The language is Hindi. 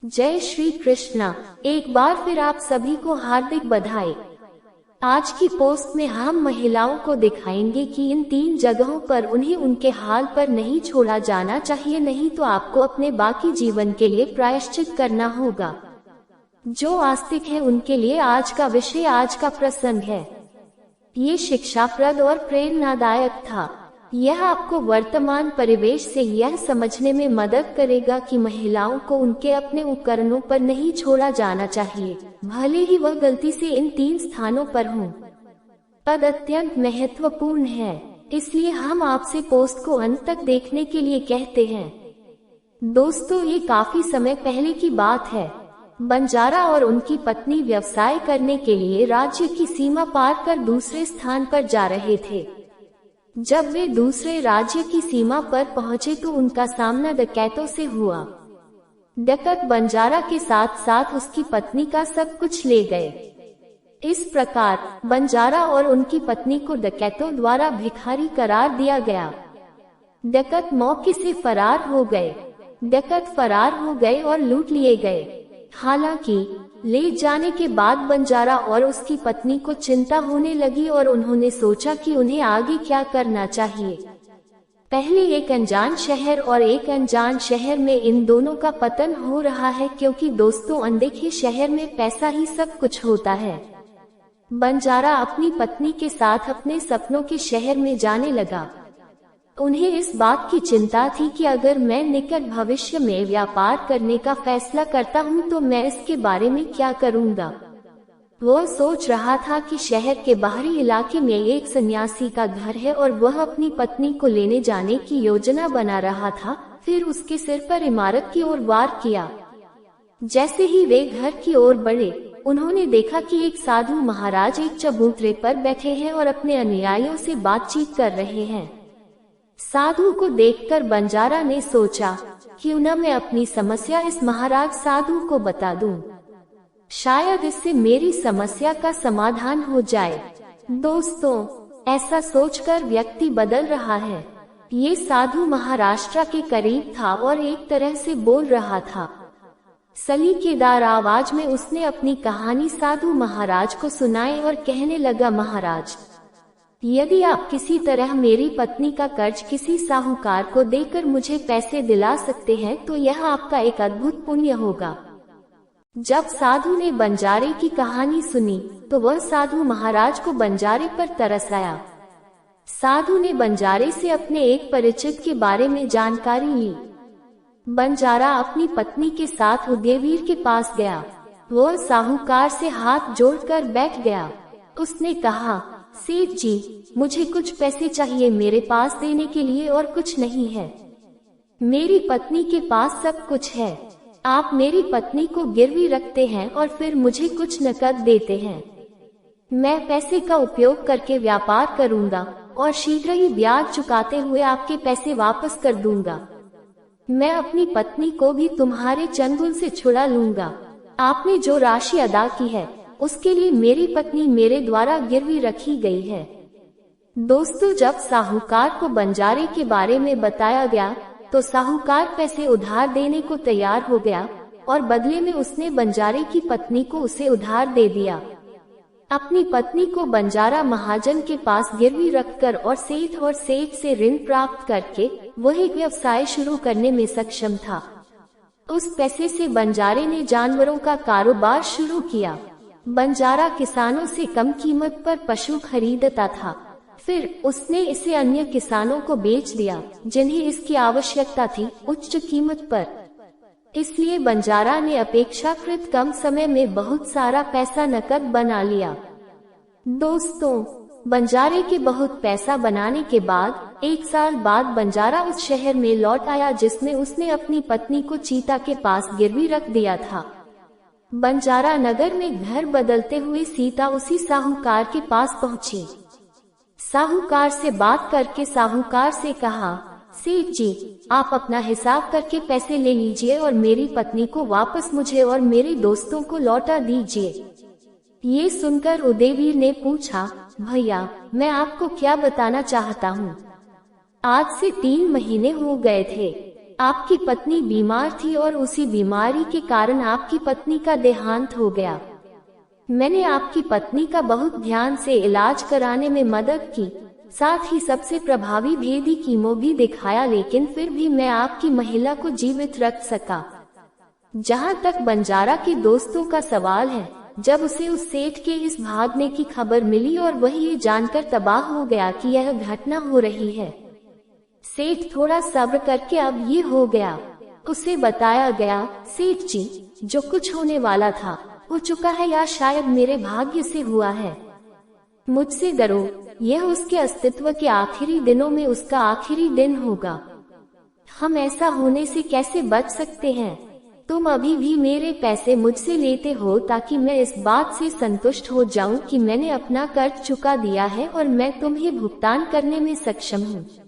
जय श्री कृष्णा। एक बार फिर आप सभी को हार्दिक बधाई। आज की पोस्ट में हम महिलाओं को दिखाएंगे कि इन 3 जगहों पर उन्हें उनके हाल पर नहीं छोड़ा जाना चाहिए, नहीं तो आपको अपने बाकी जीवन के लिए प्रायश्चित करना होगा। जो आस्तिक है उनके लिए आज का विषय, आज का प्रसंग है। ये शिक्षाप्रद और प्रेरणादायक था। यह आपको वर्तमान परिवेश से यह समझने में मदद करेगा कि महिलाओं को उनके अपने उपकरणों पर नहीं छोड़ा जाना चाहिए, भले ही वह गलती से इन 3 स्थानों पर हों। पद अत्यंत महत्वपूर्ण है, इसलिए हम आपसे पोस्ट को अंत तक देखने के लिए कहते हैं। दोस्तों, ये काफी समय पहले की बात है। बंजारा और उनकी पत्नी व्यवसाय करने के लिए राज्य की सीमा पार कर दूसरे स्थान पर जा रहे थे। जब वे दूसरे राज्य की सीमा पर पहुंचे तो उनका सामना डकैतों से हुआ। डकैत बंजारा के साथ साथ उसकी पत्नी का सब कुछ ले गए। इस प्रकार बंजारा और उनकी पत्नी को डकैतों द्वारा भिखारी करार दिया गया। डकैत मौके से फरार हो गए। डकैत फरार हो गए और लूट लिए गए। हालांकि ले जाने के बाद बंजारा और उसकी पत्नी को चिंता होने लगी और उन्होंने सोचा कि उन्हें आगे क्या करना चाहिए। पहले एक अनजान शहर और एक अनजान शहर में इन दोनों का पतन हो रहा है, क्योंकि दोस्तों, अनदेखे शहर में पैसा ही सब कुछ होता है। बंजारा अपनी पत्नी के साथ अपने सपनों के शहर में जाने लगा। उन्हें इस बात की चिंता थी कि अगर मैं निकट भविष्य में व्यापार करने का फैसला करता हूं तो मैं इसके बारे में क्या करूंगा। वह सोच रहा था कि शहर के बाहरी इलाके में एक सन्यासी का घर है और वह अपनी पत्नी को लेने जाने की योजना बना रहा था। फिर उसके सिर पर इमारत की ओर वार किया। जैसे ही वे घर की ओर बढ़े, उन्होंने देखा कि एक साधु महाराज एक चबूतरे पर बैठे हैं और अपने अनुयायियों से बातचीत कर रहे हैं। साधु को देखकर बंजारा ने सोचा, क्यों न मैं अपनी समस्या इस महाराज साधु को बता दूं। शायद इससे मेरी समस्या का समाधान हो जाए। दोस्तों, ऐसा सोचकर व्यक्ति बदल रहा है। ये साधु महाराष्ट्र के करीब था और एक तरह से बोल रहा था। सलीकेदार आवाज में उसने अपनी कहानी साधु महाराज को सुनाई और कहने लगा, महाराज, यदि आप किसी तरह मेरी पत्नी का कर्ज किसी साहूकार को देकर मुझे पैसे दिला सकते हैं तो यह आपका एक अद्भुत पुण्य होगा। जब साधु ने बंजारे की कहानी सुनी तो वह साधु महाराज को बंजारे पर तरस आया। साधु ने बंजारे से अपने एक परिचित के बारे में जानकारी ली। बंजारा अपनी पत्नी के साथ उदयवीर के पास गया। वह साहूकार से हाथ जोड़कर बैठ गया। उसने कहा, सेठ जी, मुझे कुछ पैसे चाहिए, मेरे पास देने के लिए और कुछ नहीं है। मेरी पत्नी के पास सब कुछ है। आप मेरी पत्नी को गिरवी रखते हैं और फिर मुझे कुछ नकद देते हैं। मैं पैसे का उपयोग करके व्यापार करूंगा और शीघ्र ही ब्याज चुकाते हुए आपके पैसे वापस कर दूंगा। मैं अपनी पत्नी को भी तुम्हारे चंगुल से छुड़ा लूंगा। आपने जो राशि अदा की है उसके लिए मेरी पत्नी मेरे द्वारा गिरवी रखी गई है। दोस्तों, जब साहूकार को बंजारे के बारे में बताया गया तो साहूकार पैसे उधार देने को तैयार हो गया और बदले में उसने बंजारे की पत्नी को उसे उधार दे दिया। अपनी पत्नी को बंजारा महाजन के पास गिरवी रखकर और सेठ से ऋण प्राप्त करके वह एक व्यवसाय शुरू करने में सक्षम था। उस पैसे से बंजारे ने जानवरों का कारोबार शुरू किया। बंजारा किसानों से कम कीमत पर पशु खरीदता था। फिर उसने इसे अन्य किसानों को बेच दिया जिन्हें इसकी आवश्यकता थी, उच्च कीमत पर। इसलिए बंजारा ने अपेक्षाकृत कम समय में बहुत सारा पैसा नकद बना लिया। दोस्तों, बंजारे के बहुत पैसा बनाने के बाद 1 साल बाद बंजारा उस शहर में लौट आया जिसमें उसने अपनी पत्नी को चीता के पास गिरवी रख दिया था। बंजारा नगर में घर बदलते हुए सीता उसी साहूकार के पास पहुंची। साहूकार से बात करके साहूकार से कहा, सेठ जी, आप अपना हिसाब करके पैसे ले लीजिए और मेरी पत्नी को वापस मुझे और मेरे दोस्तों को लौटा दीजिए। ये सुनकर उदयवीर ने पूछा, भैया, मैं आपको क्या बताना चाहता हूँ। आज से 3 महीने हो गए थे। आपकी पत्नी बीमार थी और उसी बीमारी के कारण आपकी पत्नी का देहांत हो गया। मैंने आपकी पत्नी का बहुत ध्यान से इलाज कराने में मदद की, साथ ही सबसे प्रभावी भेदी कीमो भी दिखाया, लेकिन फिर भी मैं आपकी महिला को जीवित रख सका। जहां तक बंजारा के दोस्तों का सवाल है, जब उसे उस सेठ के इस भागने की खबर मिली और वह ये जानकर तबाह हो गया कि यह घटना हो रही है। सेठ थोड़ा सब्र करके अब ये हो गया। उसे बताया गया, सेठ जी, जो कुछ होने वाला था हो चुका है, या शायद मेरे भाग्य से हुआ है। मुझसे डरो, यह उसके अस्तित्व के आखिरी दिनों में उसका आखिरी दिन होगा। हम ऐसा होने से कैसे बच सकते हैं? तुम अभी भी मेरे पैसे मुझसे लेते हो ताकि मैं इस बात से संतुष्ट हो जाऊं कि मैंने अपना कर्ज चुका दिया है और मैं तुम्हें भुगतान करने में सक्षम हूं।